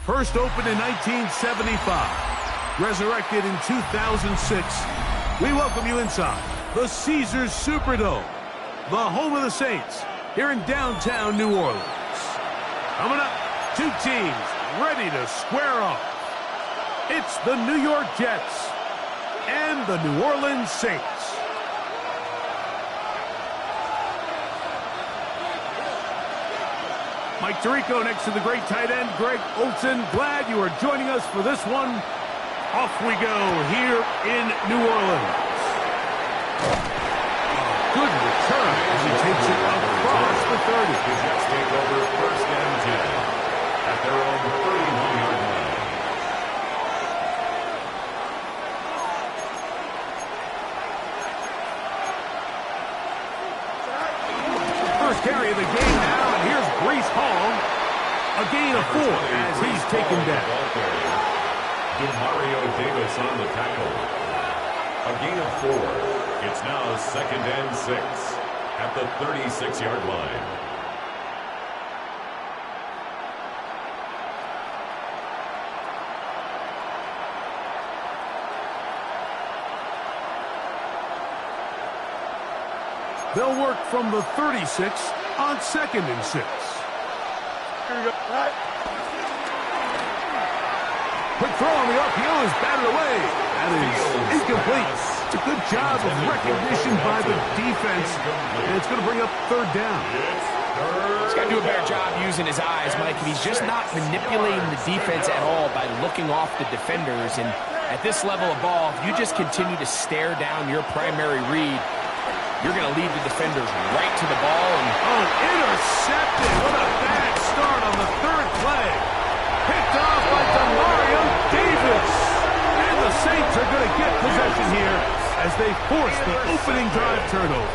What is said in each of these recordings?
First opened in 1975, resurrected in 2006, we welcome you inside the Caesars Superdome, the home of the Saints, here in downtown New Orleans. Coming up, two teams ready to square off. It's the New York Jets and the New Orleans Saints. Mike Tirico next to the great tight end, Greg Olsen. Glad you are joining us for this one. Off we go here in New Orleans. Good return as he takes it across the 30. The Jets take over first and 10 at their own 31-yard line. First carry of the game now, and here's Breece Hall. A gain of 4 as he's taken down. Demario Davis on the tackle. A gain of 4. It's now second and 6 at the 36-yard line. They'll work from the 36 on second and 6. Here we go. All right. Quick throw on the RPO is batted away. That is incomplete. It's a good job of recognition by the defense, and it's going to bring up third down. He's got to do a better job using his eyes, Mike. And he's just not manipulating the defense at all by looking off the defenders. And at this level of ball, if you just continue to stare down your primary read, you're going to lead the defenders right to the ball. And intercepted. What a bad start on the third play. Picked off by Demario Davis. And the Saints are going to get possession here as they force the opening drive turnover.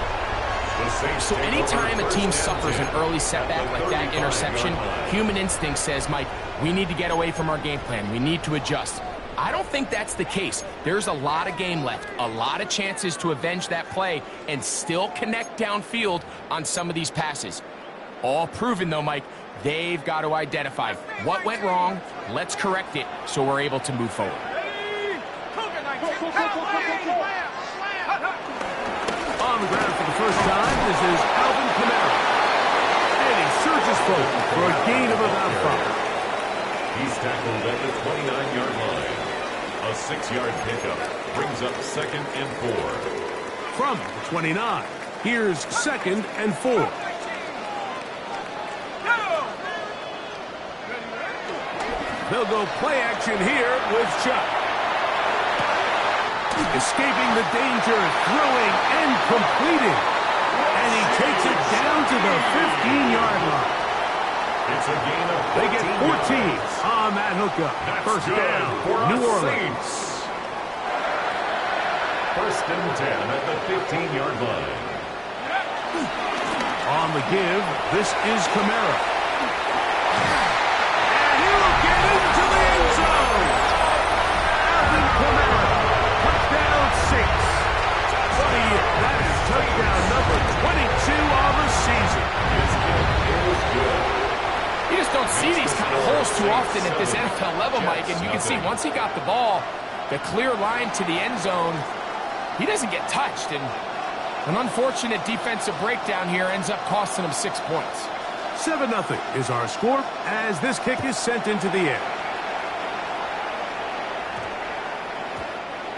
So anytime a team suffers an early setback like that interception, human instinct says, Mike, we need to get away from our game plan. We need to adjust. I don't think that's the case. There's a lot of game left, a lot of chances to avenge that play and still connect downfield on some of these passes. All proven, though, Mike, they've got to identify what went wrong, let's correct it so we're able to move forward. On the ground for the first time, this is Alvin Kamara. And he surges forward for a gain of about 5. He's tackled at the 29-yard line. A 6-yard pickup brings up second and 4. From the 29, here's second and 4. They'll go play action here with Chuck. Escaping the danger, throwing and completing. And he takes it down to the 15-yard line. It's a gain of 14. They get 14 on that hookup. First down for New Orleans. First and 10 at the 15-yard line. On the give, this is Kamara. And he'll get into the end zone. Alvin Kamara, touchdown Saints. Buddy, that is touchdown number 22 on the season. This kid is good. You just don't see these kind of holes too often at this NFL level, Mike. And you can see once he got the ball, the clear line to the end zone, he doesn't get touched. And an unfortunate defensive breakdown here ends up costing him 6 points. 7-0 is our score as this kick is sent into the air.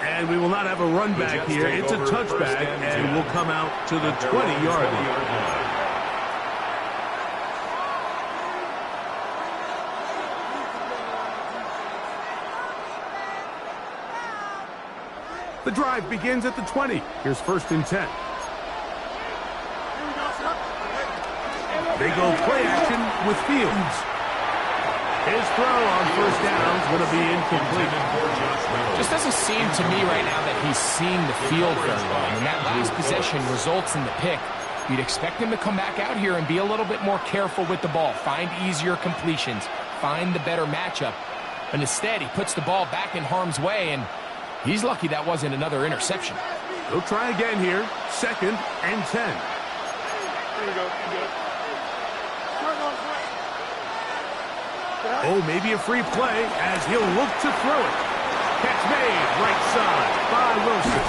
And we will not have a run back here. It's a touchback, and we'll come out to the 20-yard line. The drive begins at the 20. Here's first and 10. They go play action with Fields. His throw on first down is going to be incomplete. Just doesn't seem to me right now that he's seeing the field very well. And that last possession results in the pick. You'd expect him to come back out here and be a little bit more careful with the ball, find easier completions, find the better matchup. But instead, he puts the ball back in harm's way, and he's lucky that wasn't another interception. They'll try again here. Second and 10. Here we go. You good. Oh, maybe a free play as he'll look to throw it. Catch made, right side by Wilson.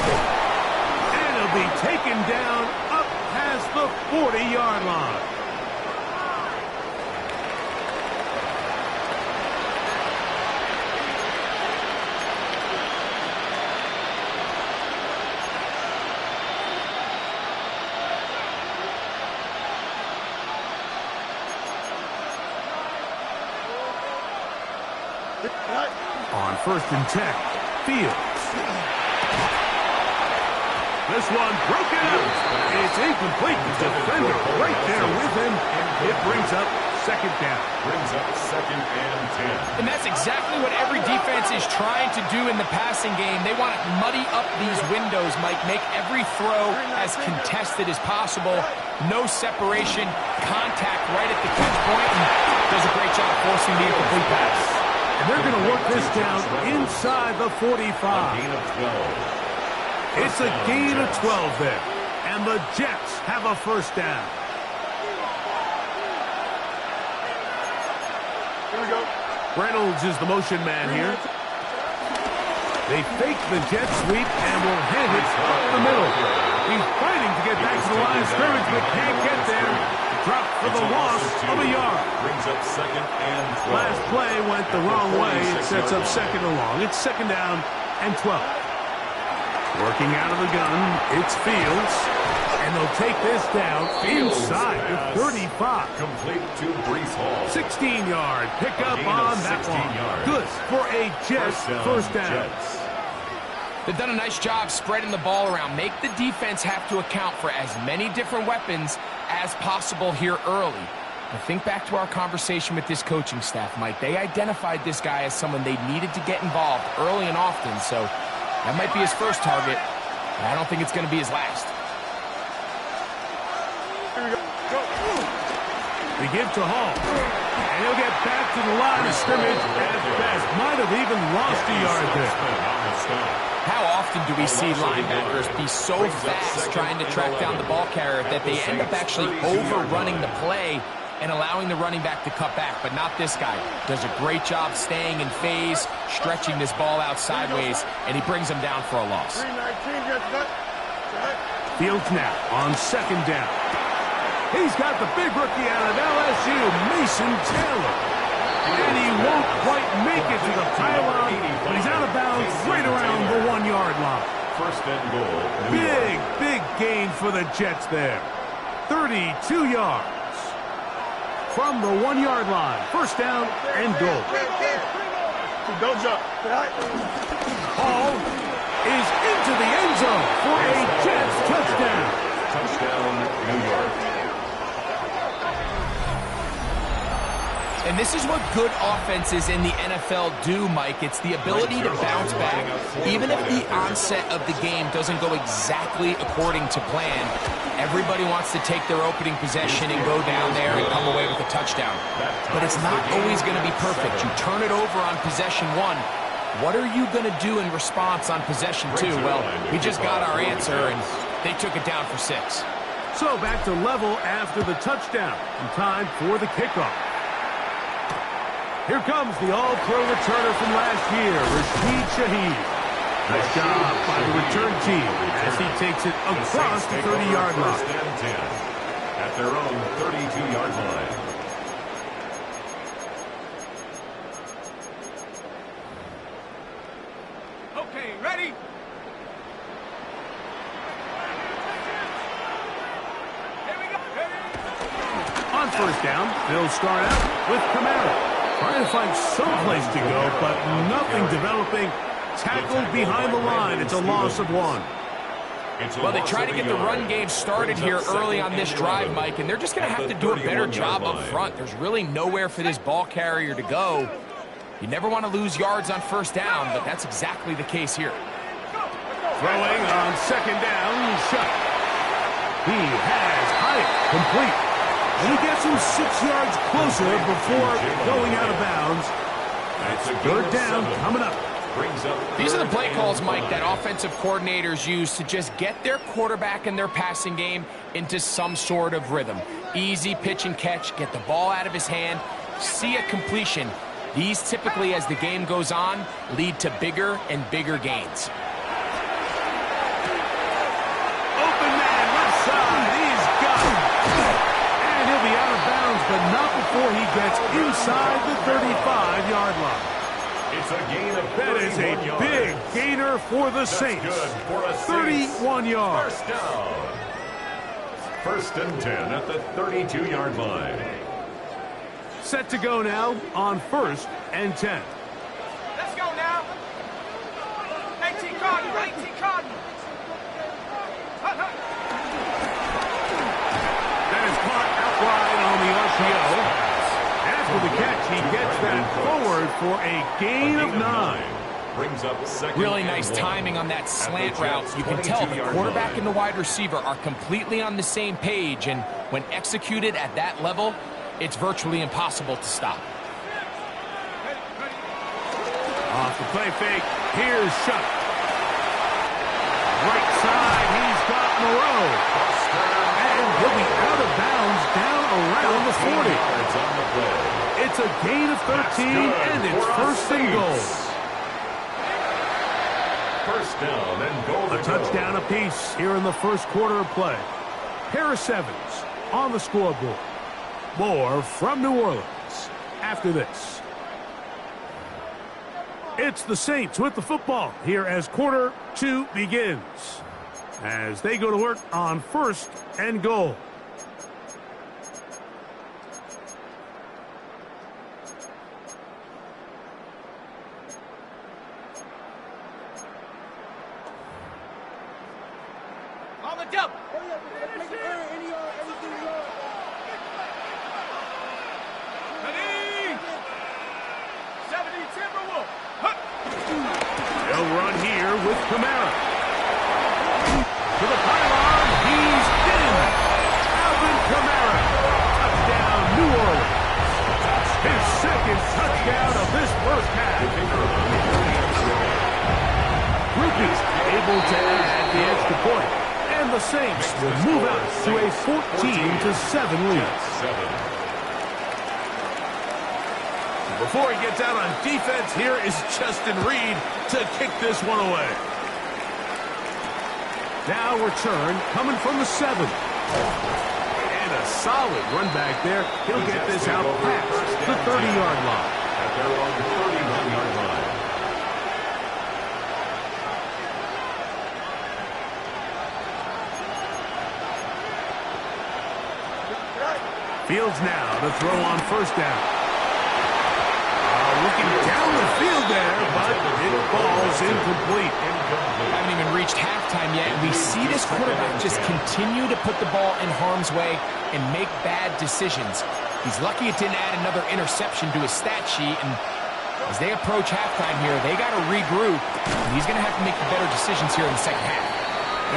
And he'll be taken down up past the 40-yard line. On 1st and 10, Fields. This one broken up. It's incomplete. The defender right there with him. It brings up 2nd down. Brings up 2nd and 10. And that's exactly what every defense is trying to do in the passing game. They want to muddy up these windows, Mike, make every throw as contested as possible. No separation, contact right at the catch point, and does a great job forcing the incomplete pass. And they're going to work this down inside the 45. A gain of 12. It's a gain of 12 there. And the Jets have a 1st down. Here we go. Reynolds is the motion man here. They fake the jet sweep and will hand it up the middle. He's fighting to get back to the line of scrimmage, but can't get there. Drop for the loss of a yard. Brings up 2nd and 12. Last play went the wrong way. It sets up 2nd and long. It's 2nd down and 12. Working out of the gun, it's Fields. And they'll take this down inside the 35. Complete to Breece Hall. 16-yard pickup on that one. Good for a Jets 1st down. Jets. They've done a nice job spreading the ball around. Make the defense have to account for as many different weapons as possible here early. But think back to our conversation with this coaching staff, Mike. They identified this guy as someone they needed to get involved early and often, so that might be his first target, but I don't think it's going to be his last. Here we go. They give to Hall. And he'll get back to the line of scrimmage at best. Might have even lost a yard there. How often do we see linebackers be so fast trying to track down the ball carrier that they end up actually overrunning the play and allowing the running back to cut back? But not this guy. Does a great job staying in phase, stretching this ball out sideways, and he brings him down for a loss. 319 gets cut. Fields now on 2nd down. He's got the big rookie out of LSU, Mason Taylor. And he won't quite make it to the pylon, but he's out of bounds right around the 1-yard line. 1st and goal. Big gain for the Jets there. 32 yards. From the 1-yard line. 1st down and goal. Don't jump. Hall is into the end zone for a Jets touchdown. Touchdown, New York. And this is what good offenses in the NFL do, Mike. It's the ability to bounce back. Even if the onset of the game doesn't go exactly according to plan, everybody wants to take their opening possession and go down there and come away with a touchdown. But it's not always going to be perfect. You turn it over on possession 1. What are you going to do in response on possession 2? Well, we just got our answer, and they took it down for 6. So back to level after the touchdown. And time for the kickoff. Here comes the all-pro returner from last year, Rashid Shaheed. Nice job by the return team as he takes it across the 30-yard line. 1st and 10 at their own 32-yard line. Okay, ready? Here we go. On 1st down, they'll start out with Kamara. Trying to find some place to go, but nothing developing. Tackled behind the line. It's a loss of 1. Well, they try to get the run game started here early on this drive, Mike, and they're just going to have to do a better job up front. There's really nowhere for this ball carrier to go. You never want to lose yards on 1st down, but that's exactly the case here. Throwing on 2nd down, shot. He has Hyatt complete. And he gets him 6 yards closer before going out of bounds. That's 3rd down coming up. These are the play calls, Mike, that offensive coordinators use to just get their quarterback and their passing game into some sort of rhythm. Easy pitch and catch, get the ball out of his hand, see a completion, These typically, as the game goes on, lead to bigger and bigger gains. Open man, left side, he's got him. And he'll be out of bounds, but not before he gets inside the 35-yard line. It's a gain of 31 That is a yards. big gainer for the That's Saints. good for a 31 yards. First down. First and 10 at the 32-yard line. Set to go now on 1st and 10. Let's go now. A.T. Cotton, A.T. Cotton. That is caught outright on the RPO. After the catch, he gets that forward for a gain of 9. Brings up second Really and nice 1. timing on that slant route. You can tell the 22-yard quarterback line. and the wide receiver are completely on the same page, and when executed at that level, it's virtually impossible to stop. Off the play fake, here's Shuck. Right side, he's got Moreau. And he'll be out of bounds down around the 40. Yards on the play. It's a gain of 13, and it's for a 1st and goal. Saints. First down and goal to A go. touchdown apiece here in the first quarter of play. Harris Evans on the scoreboard. More from New Orleans after this. It's the Saints with the football here as quarter 2 begins. As they go to work on 1st and goal. On the double. Ready? 70 Timberwolf. They'll run here with Kamara. To the pylon, he's in. Alvin Kamara. Touchdown, New Orleans. His second touchdown of this first half. Rookies able to add the extra point. And the Saints will move out to a 14-7 lead. 7. Before he gets out on defense, here is Justin Reed to kick this one away. Now return coming from the 7. And a solid run back there. He'll get this out past the 30-yard line. At their own 31-yard line. Fields now to throw on 1st down. Looking down the field there, but it falls incomplete. Haven't even reached halftime yet. We see this quarterback just continue to put the ball in harm's way and make bad decisions. He's lucky it didn't add another interception to his stat sheet, and as they approach halftime here, they got to regroup, and he's going to have to make the better decisions here in the second half.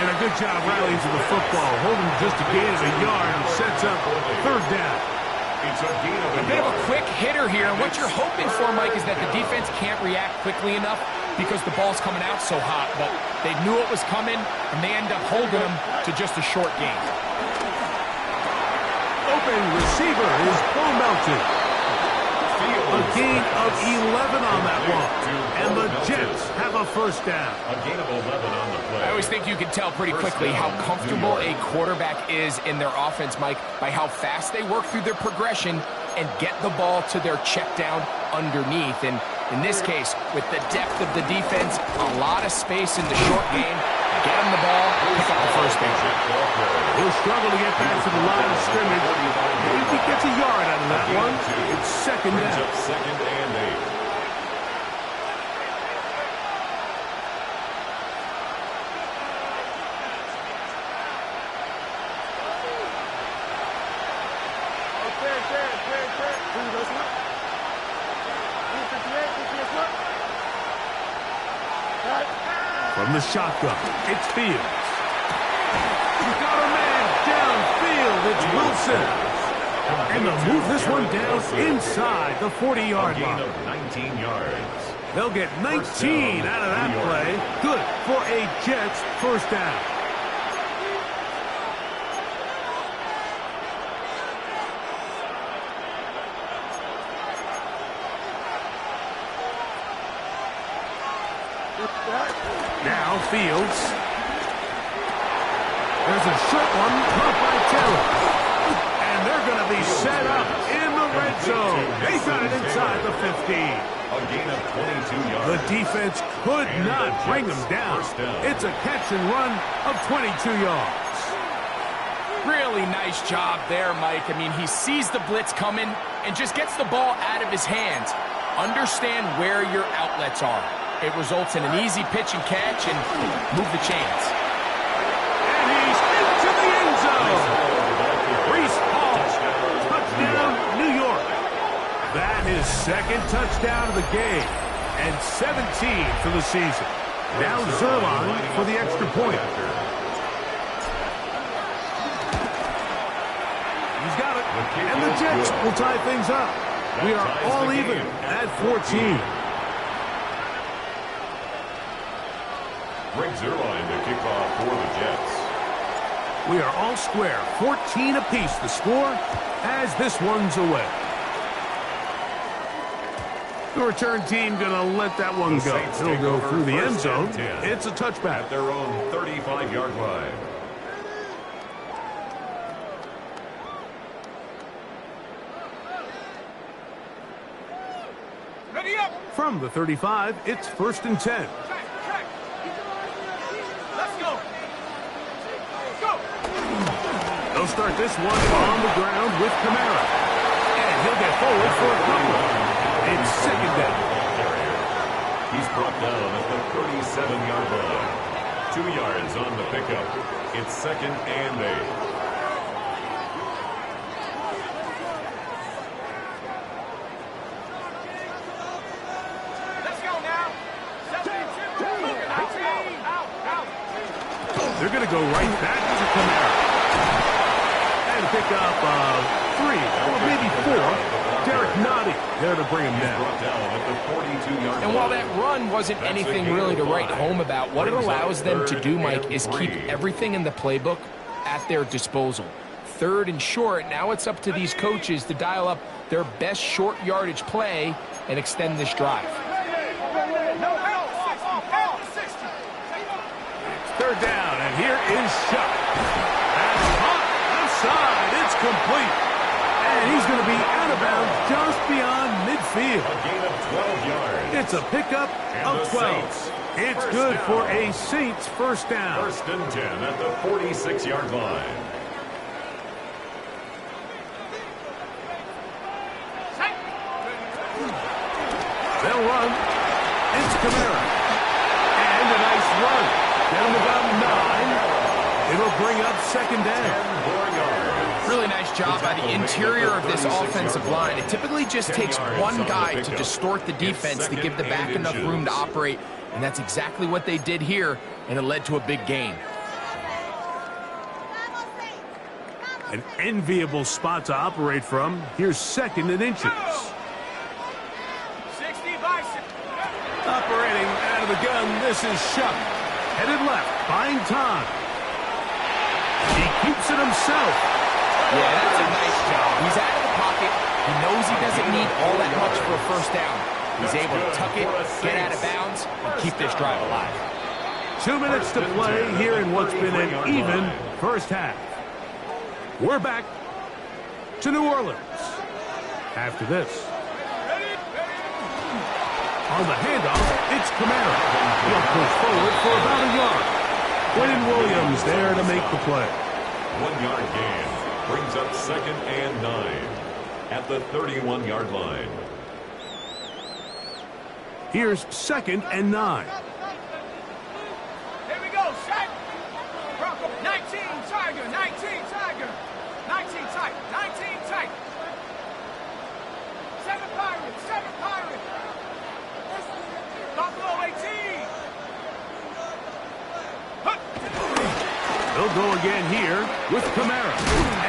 And a good job rallying to the football, holding just a gain of a yard and sets up 3rd down. It's a gain of A bit of a quick hitter here, and what you're hoping for, Mike, is that the defense can't react quickly enough because the ball's coming out so hot, but they knew it was coming, and they end up holding them to just a short gain. Open receiver is Bo Melton. A gain of 11 on that one. And the Jets have a 1st down. A gain of 11 on the play. I always think you can tell pretty quickly how comfortable a quarterback is in their offense, Mike, by how fast they work through their progression and get the ball to their check down underneath. And in this case, with the depth of the defense, a lot of space in the short game, get him the ball, pick up the 1st down. He'll struggle to get back to the line of scrimmage. If he gets a yard out of that one, it's 2nd Brings down. up 2nd and 8. From the shotgun, it's Fields. He's got a man downfield. It's Wilson. And they'll move this one down inside the 40-yard Gain line. of 19 yards. They'll get 19 out of that play. Good for a Jets 1st down. Now Fields. There's a short one caught by Taylor. And they're going to be set up in the red zone. They got it inside the 15. A gain of 22 yards. The defense could not bring them down. It's a catch and run of 22 yards. Really nice job there, Mike. I mean, he sees the blitz coming and just gets the ball out of his hands. Understand where your outlets are. It results in an easy pitch and catch and move the chains. And he's into the end zone. Breece Hall, touchdown, New York. That is second touchdown of the game and 17 for the season. Now Zerline for the extra point. He's got it. And the Jets will tie things up. We are all even at 14. Greg Zerline to kick off for the Jets. We are all square. 14 apiece the score as this one's away. The return team going to let that one go. It'll go through the end zone. It's a touchback. At their own 35-yard line. Ready up. From the 35, it's 1st and 10. Check. Let's go. Go. They'll start this one on the ground with Kamara. And he'll get forward for a couple. It's second down. He's brought down at the 37-yard line. 2 yards on the pickup. It's 2nd and 8. Let's go now. Out. They're going to go right back to Kamara. And pick up 3 or maybe 4. Derek Nottie there to bring him down. And while that run wasn't anything really to write home about, what it allows them to do, Mike, is keep everything in the playbook at their disposal. 3rd and short, now it's up to these coaches to dial up their best short yardage play and extend this drive. It's 3rd down, and here is Shuck. That's hot left side. It's complete. And he's going to be out of bounds just beyond midfield. A gain of 12 yards. It's a pickup of 12. It's good for a Saints first down. 1st and 10 at the 46-yard line. They'll run. It's Kamara. And a nice run. Get him about 9. It'll bring up 2nd down. Really nice job by the interior of this offensive line. It typically just takes one guy to distort the defense to give the back enough room to operate, and that's exactly what they did here, and it led to a big gain. An enviable spot to operate from. Here's 2nd and inches. 60 bicep. Operating out of the gun, this is Shuck. Headed left, buying time. He keeps it himself. Yeah, that's a nice job. He's out of the pocket. He knows he doesn't need all that much for a first down. He's able to tuck it, get out of bounds, and keep this drive alive. 2 minutes to play here in what's been an even first half. We're back to New Orleans after this. On the handoff, it's Kamara. He'll push forward for about a yard. Quentin Williams there to make the play. 1-yard gain brings up 2nd and 9 at the 31-yard line. Here's 2nd and 9. Here we go, set. Bronco, 19, Tiger, 19, Tiger. 19 tight, 19 tight. 7 Pirates, 7 Pirates. Buffalo 18. They'll go again here with Kamara.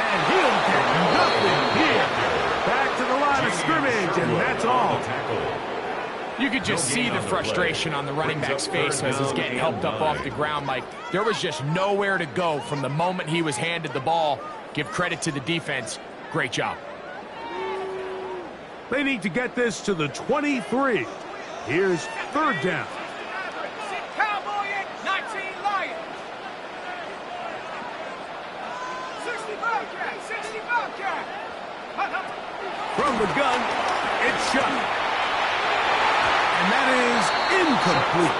And he'll get nothing here. Back to the line of scrimmage, and that's all. You could just see the frustration on the running back's face as he's getting helped up off the ground, Mike. There was just nowhere to go from the moment he was handed the ball. Give credit to the defense. Great job. They need to get this to the 23. Here's 3rd down. 65 cat, 65 cat. From the gun, it's shot. And that is incomplete.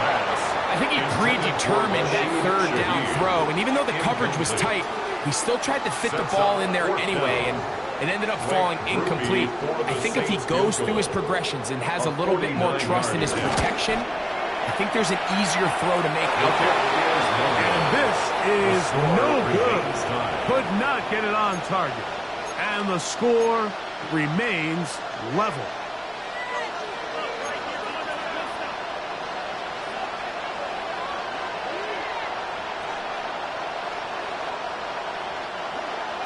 I think he predetermined that third down throw, and even though the coverage was tight, he still tried to fit the ball in there anyway, and it ended up falling incomplete. I think if he goes through his progressions and has a little bit more trust in his protection, I think there's an easier throw to make out there. And this is no good. Could not get it on target. And the score remains level.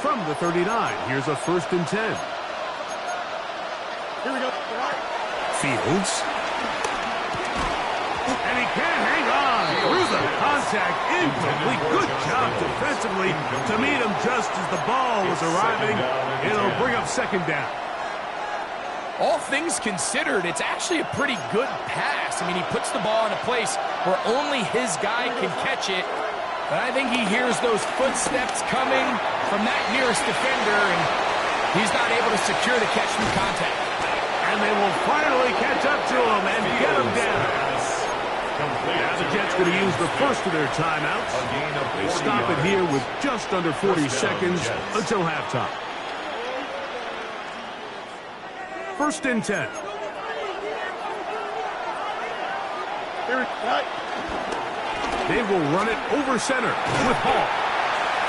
From the 39, here's a 1st and 10. Here we go. Fields. And he can't hang on. Through the contact, incomplete. Good job defensively to meet him just as the ball was arriving. It'll bring up 2nd down. All things considered, it's actually a pretty good pass. I mean, he puts the ball in a place where only his guy can catch it. But I think he hears those footsteps coming from that nearest defender, and he's not able to secure the catch through contact. And they will finally catch up to him and get him down. Now the Jets going to use the first of their timeouts. They stop it here with just under 40 seconds until halftime. 1st and 10. They will run it over center with Hall.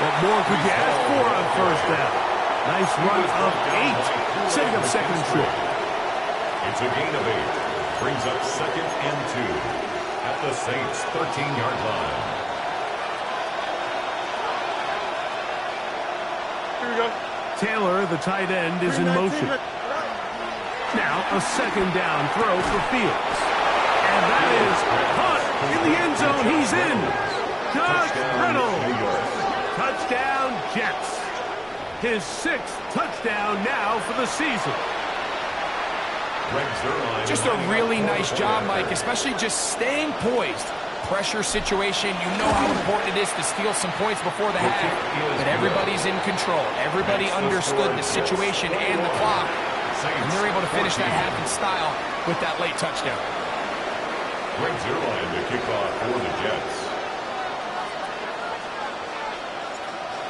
What more could you ask for on 1st down? Nice run of 8, setting up 2nd and short. It's a gain of 8. Brings up 2nd and 2 at the Saints' 13-yard line. Here we go. Taylor, the tight end, is in motion. Now a 2nd down throw for Fields. And that is caught in the end zone. He's in. Josh Reynolds. Touchdown, Jets. His 6th touchdown now for the season. Just a really nice job, Mike, especially just staying poised. Pressure situation, you know how important it is to steal some points before the half. But everybody's in control. Everybody understood the situation and the clock. And they're able to finish that half in style with that late touchdown. Greg Zuerlein to kick off for the Jets.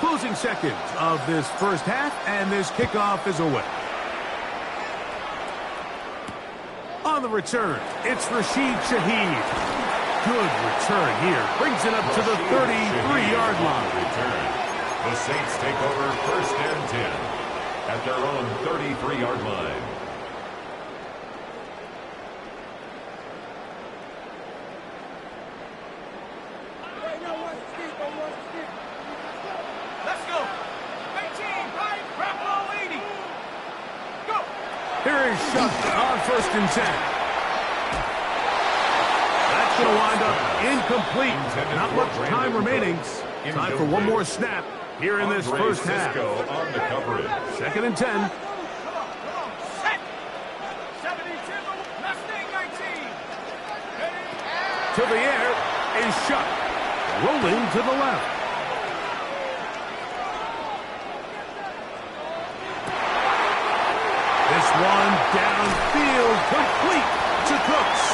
Closing seconds of this 1st half, and this kickoff is away. On the return, it's Rashid Shaheed. Good return here. Brings it up to the 33-yard line. The Saints take over 1st and 10 at their own 33-yard line. Let's go. 18, right, Bravo 80. Go. Here is Shuck on 1st and 10. That's going to wind up incomplete. Not much time remaining. Time for one more snap here in this 1st half. On the coverage. 2nd and 10. Set. 72, Mustang 19. To the air is Shuck. Rolling to the left. This one downfield, complete to Cooks.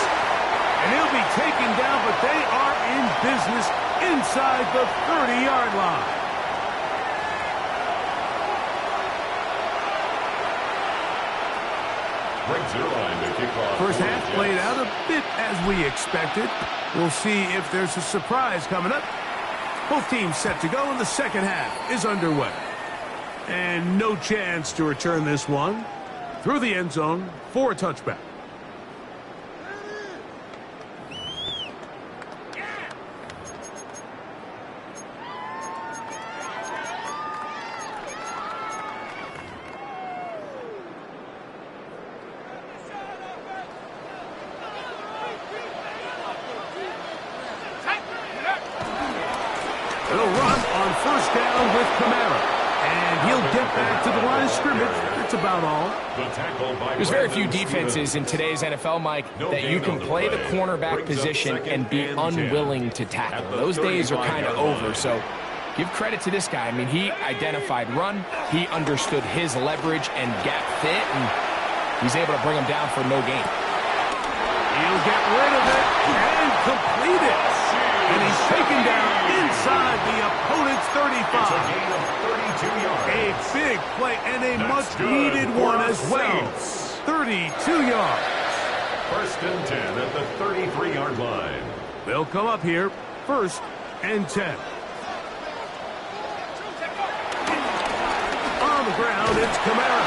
And he'll be taken down, but they are in business inside the 30-yard line. First half played out a bit as we expected. We'll see if there's a surprise coming up. Both teams set to go, and the 2nd half is underway. And no chance to return this one through the end zone for a touchback. It'll run on 1st down with Kamara. And he'll get back to the line of scrimmage. That's about all. There's very few defenses in today's NFL, Mike, that you can play the cornerback position and be unwilling to tackle. Those days are kind of over. So give credit to this guy. I mean, he identified run, he understood his leverage and gap fit, and he's able to bring him down for no gain. He'll get rid of it and complete it. And he's taken down inside the opponent's 35. It's a gain of 32 yards. A big play and a much-needed one as well. 32 yards. First and 10 at the 33-yard line. They'll come up here, 1st and 10. On the ground, it's Kamara.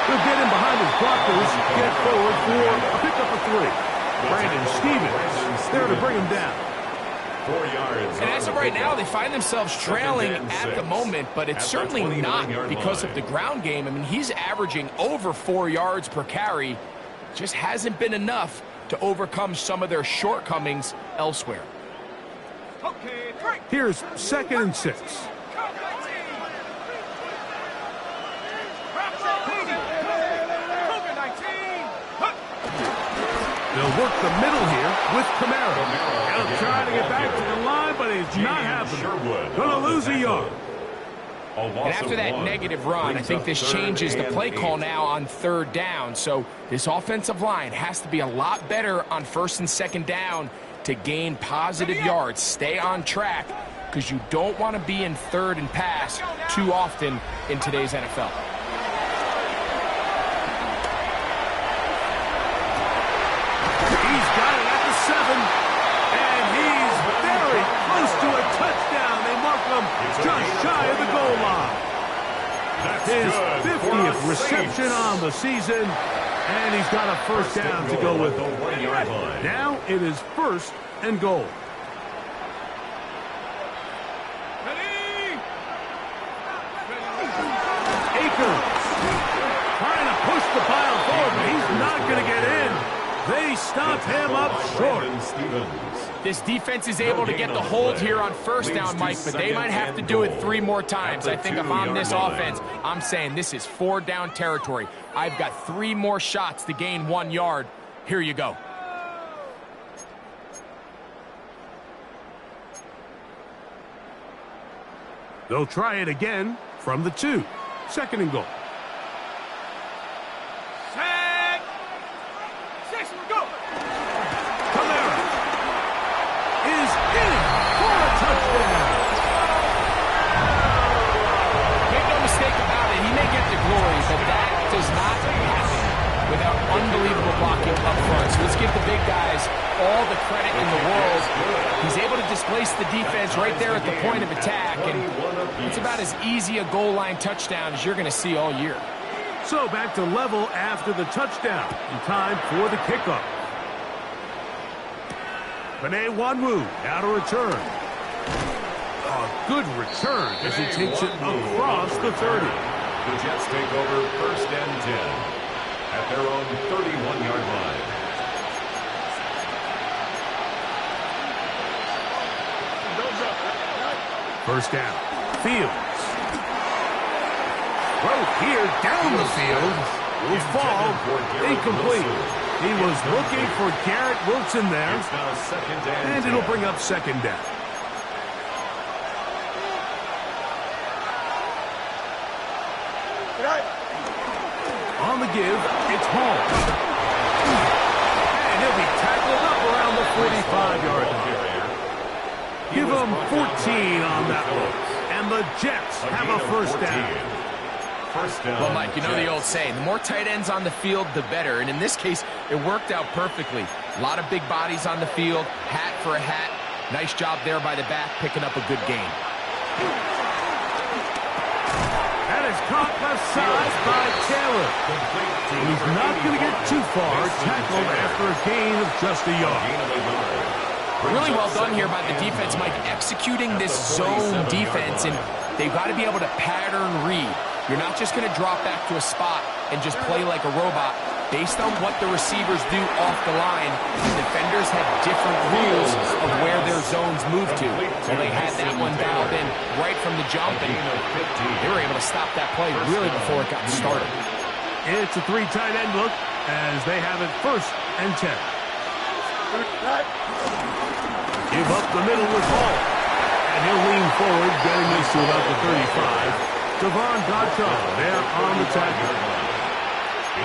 He'll get in behind his blockers, get forward for a pickup of 3. Brandon Stevens there to bring him down. 4 yards. And as of right now, they find themselves trailing at the moment, but it's certainly not because of the ground game. I mean, he's averaging over 4 yards per carry. Just hasn't been enough to overcome some of their shortcomings elsewhere. Okay, Here's 2nd and 6. They'll work the middle here with Kamara. He'll try to get back to the line, but it's not happening. Gonna lose a yard. And after that negative run, I think this changes the play call now on 3rd down. So this offensive line has to be a lot better on 1st and 2nd down to gain positive yards. Stay on track, because you don't want to be in 3rd and pass too often in today's NFL. He's got it at the 7, and he's very close to a touchdown. They mark him just shy of the goal line. His 50th reception on the season, and he's got a 1st down to go with it. Now it is 1st and goal. Akers trying to push the pile forward, but he's not going to get in. They stop him up short. This defense is able to get the hold here on 1st down, Mike, but they might have to do it 3 more times. I think if I'm this offense, I'm saying this is 4 down territory. I've got 3 more shots to gain 1 yard. Here you go. They'll try it again from the 2. 2nd and goal. Set. 6, go. Kamara is in for a touchdown. Make no mistake about it, he may get the glory, but that does not happen without unbelievable blocking up front. So let's give the big guys all the credit in the world. He's able to displace the defense right there at the point of attack, and it's about as easy a goal line touchdown as you're going to see all year. So back to level after the touchdown. In time for the kickoff. Penei Nwanwu now to return. A good return as he takes it across the 30. The Jets take over 1st and 10 at their own 31-yard line. First down. Fields. Right here down the field. Will fall. Incomplete. He was looking for Garrett Wilson there. It's now 2nd and And it'll bring up 2nd down. On the give, it's Hall. And he'll be tackled up around the 45-yard line. Give him 14 on that one. And the Jets have a 1st down. Well, Mike, you know the old saying, the more tight ends on the field, the better. And in this case, it worked out perfectly. A lot of big bodies on the field, hat for a hat. Nice job there by the back, picking up a good gain. That is caught left side by Taylor. And he's not going to get too far, tackled after a gain of just a yard. Really well done here by the defense, Mike, executing this zone defense, and they've got to be able to pattern read. You're not just going to drop back to a spot and just play like a robot. Based on what the receivers do off the line, the defenders have different rules of where their zones move to. So they had that one dialed in right from the jump, and they were able to stop that play really before it got started. It's a 3 tight end look as they have it 1st and 10. Give up the middle with Hall. And And he'll lean forward, getting this to about the 35. Devon Godchaux there on the tackle.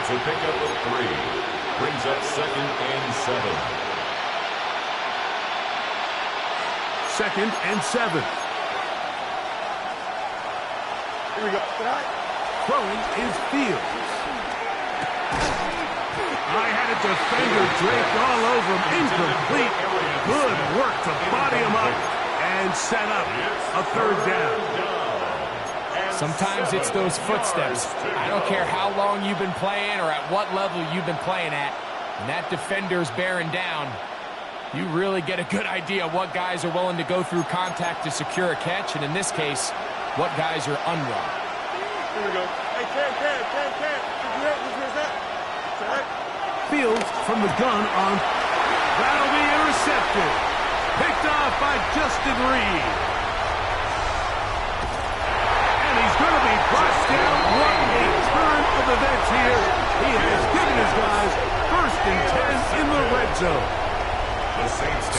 It's a pickup of 3. Brings up 2nd and 7. 2nd and 7. Here we go. Throwing is Fields. I had a defender draped all over him. Incomplete. Good work to body him up and set up a 3rd down. Sometimes it's those footsteps. I don't care how long you've been playing or at what level you've been playing at. When that defender's bearing down, you really get a good idea of what guys are willing to go through contact to secure a catch, and in this case, what guys are unwilling. Here we go. Hey, Cam. Fields from the gun on. That'll be intercepted. Picked off by Justin Reed. And he's going to be brought down. What a turn of events here. He has given his guys 1st and 10 in the red zone.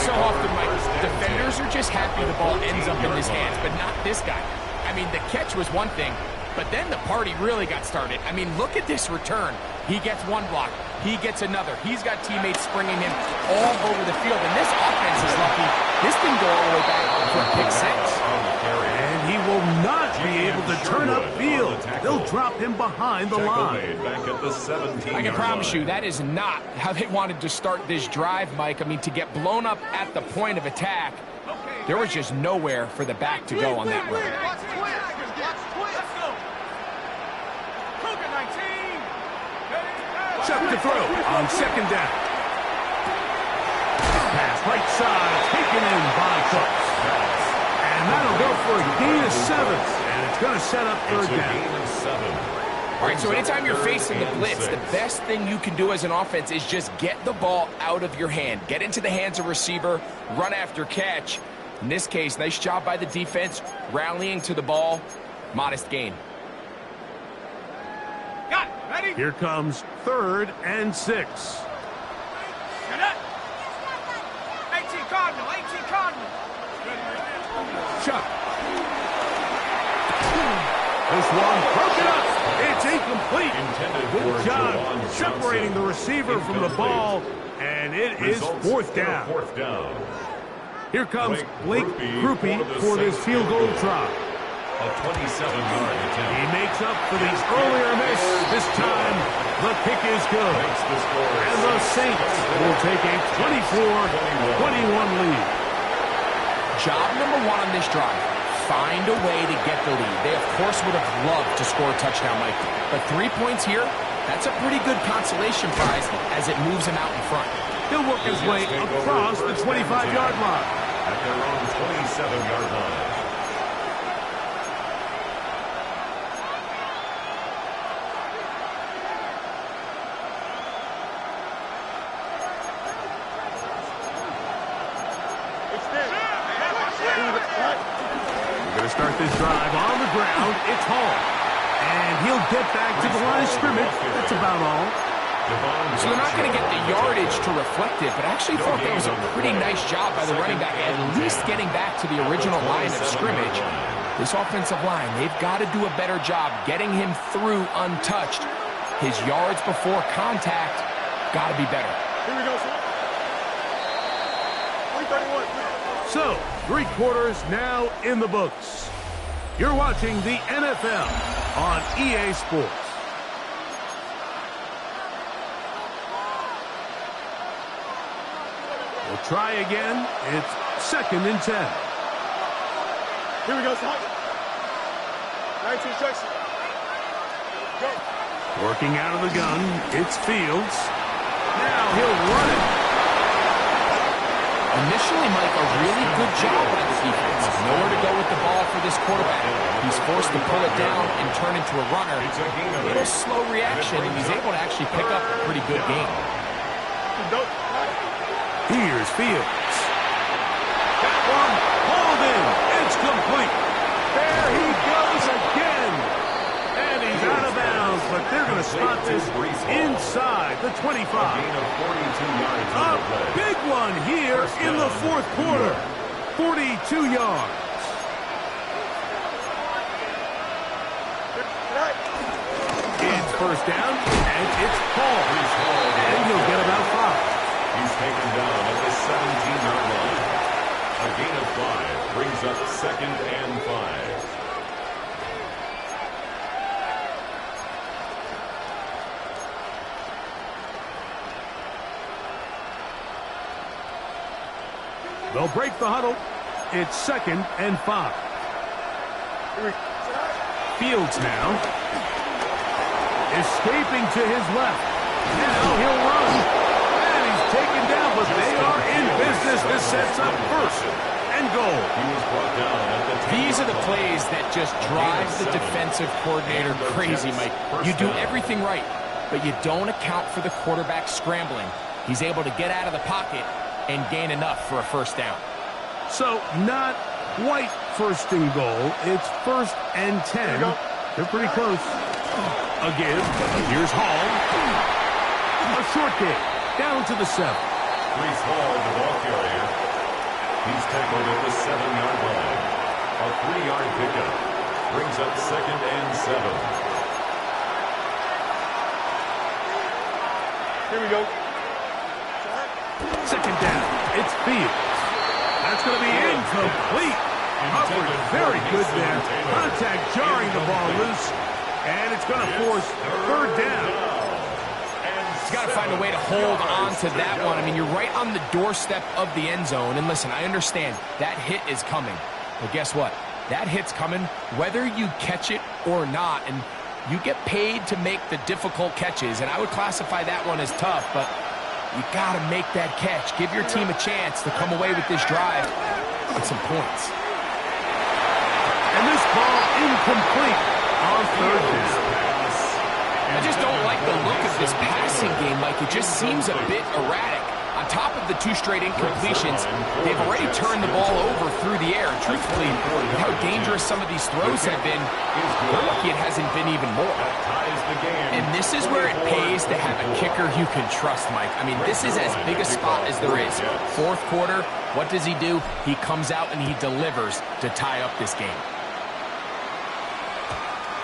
So often, Mike, defenders are just happy the ball ends up in his hands, but not this guy. I mean, the catch was one thing, but then the party really got started. I mean, look at this return. He gets one block. He gets another. He's got teammates springing him all over the field, and this offense is lucky. This didn't go all the way back for a pick 6. And he will not be able to turn up field. They'll drop him behind the line. Back at the 17. I can promise you that is not how they wanted to start this drive, Mike. I mean, to get blown up at the point of attack, there was just nowhere for the back to go on that run. Chuck to throw on 2nd down. Pass right side, taken in by Cooks. And that'll go for a gain of 7. And it's going to set up 3rd down. All right, so anytime you're facing the blitz, the best thing you can do as an offense is just get the ball out of your hand. Get into the hands of receiver, run after catch. In this case, nice job by the defense, rallying to the ball. Modest gain. Got it. Ready? Here comes 3rd and 6. Get it. 18 Cardinal. 18 Cardinal. Chuck. This one broken up. It's incomplete. Good job separating the receiver from the ball, and it is 4th down. Here comes Blake Grupe for this field goal try. A 27-yard attempt. He makes up for the earlier miss. This time, the kick is good. And the Saints will take a 24-21 lead. Job number 1 on this drive, find a way to get the lead. They, of course, would have loved to score a touchdown, Mike. But 3 points here, that's a pretty good consolation prize as it moves him out in front. He'll work his way across the 25-yard line. At their own 27-yard line. We're going to start this drive on the ground. It's Hall. And he'll get back to the line of scrimmage. That's about all. So they're not going to get the yardage to reflect it, but I actually thought that was a pretty nice job by the running back, at least getting back to the original line of scrimmage. This offensive line, they've got to do a better job getting him through untouched. His yards before contact got to be better. Here we go, sir. 331. So, 3 quarters now in the books. You're watching the NFL on EA Sports. We'll try again. It's 2nd and 10. Here we go, sir. 19 instruction. Go. Working out of the gun, it's Fields. Now he'll run it. Initially, Mike, a really good job by the defense. Nowhere to go with the ball for this quarterback. He's forced to pull it down and turn into a runner. A little slow reaction, and he's able to actually pick up a pretty good game. Here's Fields. That one hauled in. It's complete. There he goes again. And he's out of bounds, but they're going to spot this inside the 25. A big one here in the 4th quarter. 42 yards. first down, and it's Paul. And he'll get about 5. He's taken down at the 17-yard line. A gain of 5 brings up 2nd and 5. They'll break the huddle. It's 2nd and 5. Fields now. Escaping to his left. Now he'll run. And he's taken down, but they are in business. This sets up 1st and goal. He was brought down at the 10-yard These are the line. plays that just drive the defensive coordinator crazy, Mike. You do everything right, but you don't account for the quarterback scrambling. He's able to get out of the pocket and gain enough for a 1st down. So not quite 1st and goal. It's 1st and 10. They're pretty close. Again, here's Hall. A short game. Down to the 7. Breece Hall, the ball carrier. He's tackled at the 7-yard line. A 3-yard pickup brings up 2nd and 7. Here we go. 2nd down. It's Fields. That's going to be incomplete. Covered very good there. Contact jarring the ball loose. And it's going to force 3rd down. He's got to find a way to hold on to that one. I mean, you're right on the doorstep of the end zone. And listen, I understand that hit is coming. But guess what? That hit's coming whether you catch it or not. And you get paid to make the difficult catches. And I would classify that one as tough, but you got to make that catch. Give your team a chance to come away with this drive with some points. And this ball incomplete on 3rd down. I just don't like the look of this passing game, Mike. It just seems a bit erratic. On top of the 2 straight incompletions, they've already turned the ball over through the air. Truthfully, with how dangerous some of these throws have been, we're lucky it hasn't been even more. And this is where it pays to have a kicker you can trust, Mike. I mean, this is as big a spot as there is. 4th quarter, what does he do? He comes out and he delivers to tie up this game.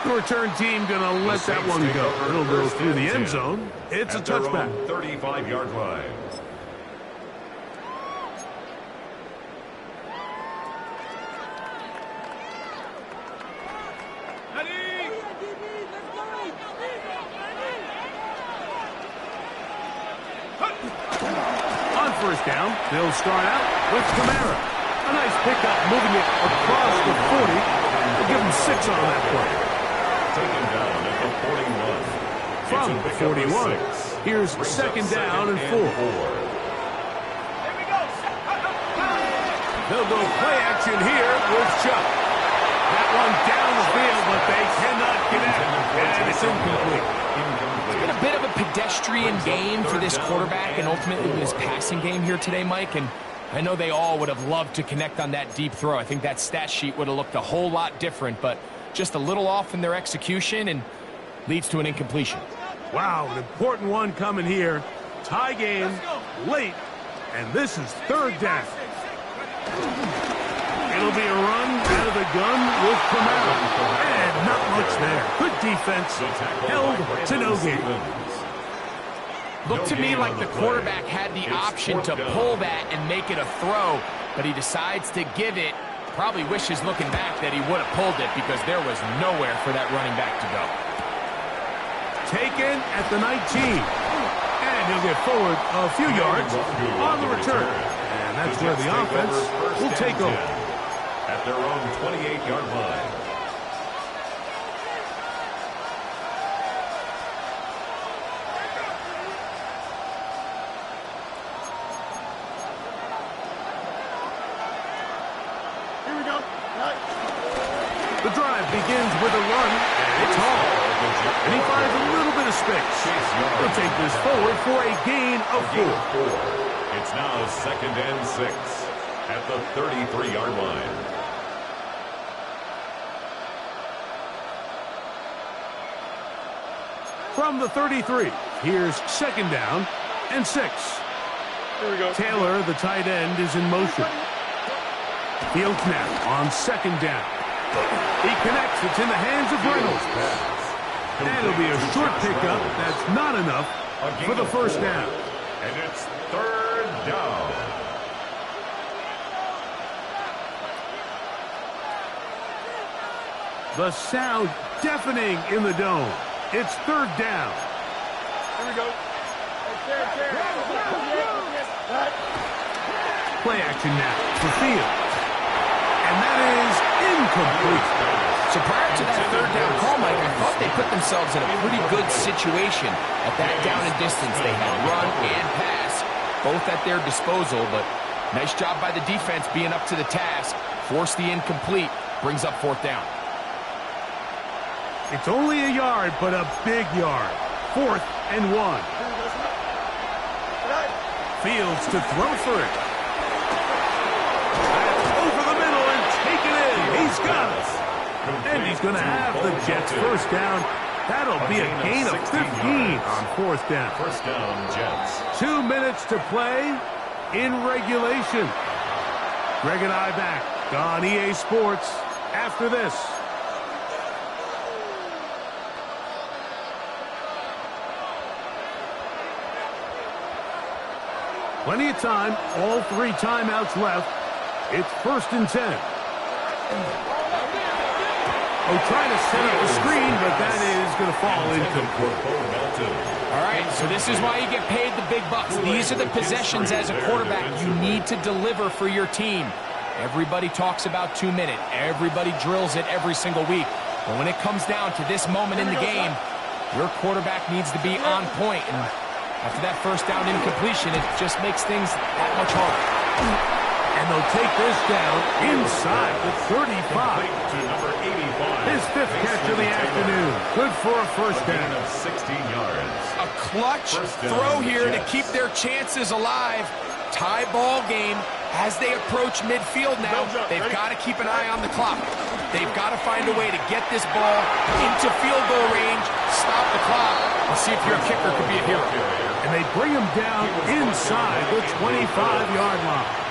The return team going to let that one go. It'll go through the end zone. It's a touchback. 35-yard line. On 1st down, they'll start out with Kamara. A nice pickup, moving it across the 40. They'll give him 6 on that play. Taken down at the 41. From the 41, here's 2nd down and 4. They'll go play action here with Chuck. That one down the field, but they cannot connect. And it's incomplete. It's been a bit of a pedestrian game for this quarterback and ultimately his passing game here today, Mike. And I know they all would have loved to connect on that deep throw. I think that stat sheet would have looked a whole lot different, but just a little off in their execution and leads to an incompletion. Wow, an important one coming here. Tie game, late, and this is 3rd down. It'll be a run out of the gun with Kamara. And not much there. Good defense. Held to no gain. Looked to me like the quarterback had the option to pull that and make it a throw, but he decides to give it. Probably wishes looking back that he would have pulled it because there was nowhere for that running back to go. Taken at the 19. And he'll get forward a few yards on the return. And that's where the offense will take over. At their own 28-yard line. Here we go. The drive begins with a run, and it's Hall. And he finds a little bit of space. He'll take this forward for a gain of 4. It's now 2nd and 6 at the 33-yard line. From the 33, here's 2nd down and 6. Here we go. Taylor, the tight end, is in motion. Fields now on 2nd down. He connects. It's in the hands of Reynolds. And it'll be a short pickup. That's not enough for the first down. And it's third down. The sound deafening in the dome. It's third down. Here we go. Play action now for Fields. And that is incomplete. So prior to that third down call, Mike, I thought they put themselves in a pretty good situation at that down and distance. They had run and pass, both at their disposal, but nice job by the defense being up to the task. Force the incomplete, brings up fourth down. It's only a yard, but a big yard. 4th and 1. Fields to throw for it. That's over the middle and taken in. He's got it. And he's going to have the Jets first down. That'll be a gain of 15 on fourth down. First down, Jets. 2 minutes to play in regulation. Greg and I back on EA Sports after this. Plenty of time, all 3 timeouts left. It's 1st and 10. Oh, trying to set up the screen, but that is going to fall incomplete. All right, so this is why you get paid the big bucks. These are the possessions as a quarterback you need to deliver for your team. Everybody talks about 2 minute. Everybody drills it every single week. But when it comes down to this moment in the game, your quarterback needs to be on point. And after that first down incompletion, it just makes things that much harder. And they'll take this down inside the 35. To number 85. His 5th catch of the afternoon. Good for a first down. Of 16 yards. A clutch throw here to keep their chances alive. Tie ball game as they approach midfield now. They've got to keep an eye on the clock. They've got to find a way to get this ball into field goal range, stop the clock, and see if your kicker could be a hero. And they bring him down inside the 25-yard line.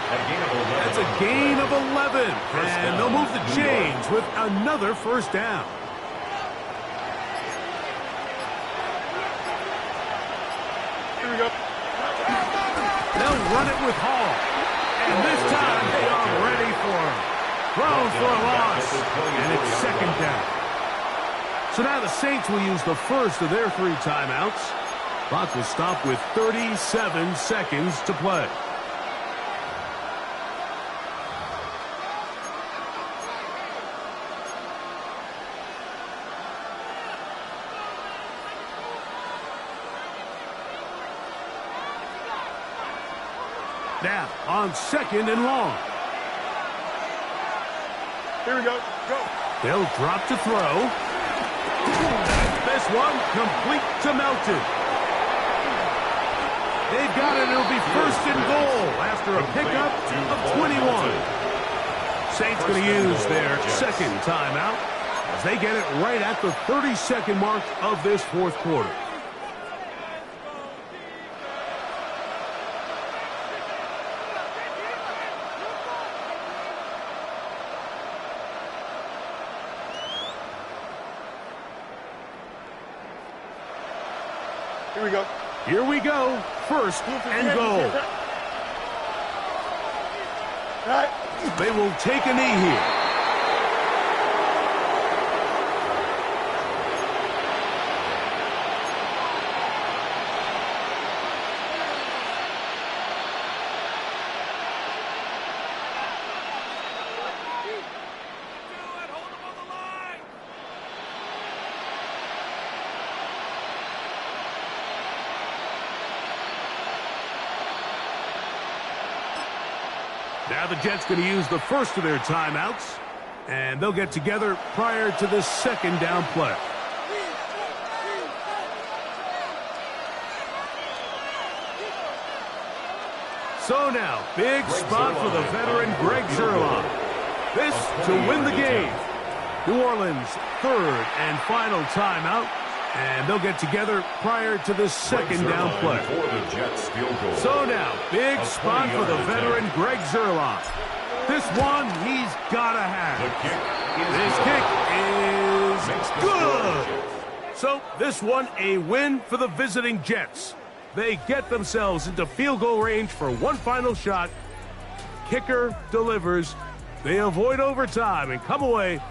That's a gain of 11. And they'll move the chains with another first down. Here we go. They'll run it with Hall. And this time they are ready for him. Thrown for a loss. And it's 2nd down. So now the Saints will use the first of their 3 timeouts. Clock will stop with 37 seconds to play. Now, on 2nd and long. Here we go. Go. They'll drop to throw. This one complete to Melton. They've got it. It'll be 1st and goal after a pickup of 21. Saints going to use their 2nd timeout as they get it right at the 30-second mark of this 4th quarter. Here we go. Here we go. 1st and goal. They will take a knee here. Now the Jets going to use the first of their timeouts, and they'll get together prior to the 2nd down play. So now, big spot for the veteran Greg Zuerlein. This to win the game. New Orleans' 3rd and final timeout, and they'll get together prior to the 2nd down play. So now, big spot for the veteran Greg Zuerlein. This one he's got to have. This kick is good. So this one a win for the visiting Jets. They get themselves into field goal range for one final shot. Kicker delivers. They avoid overtime and come away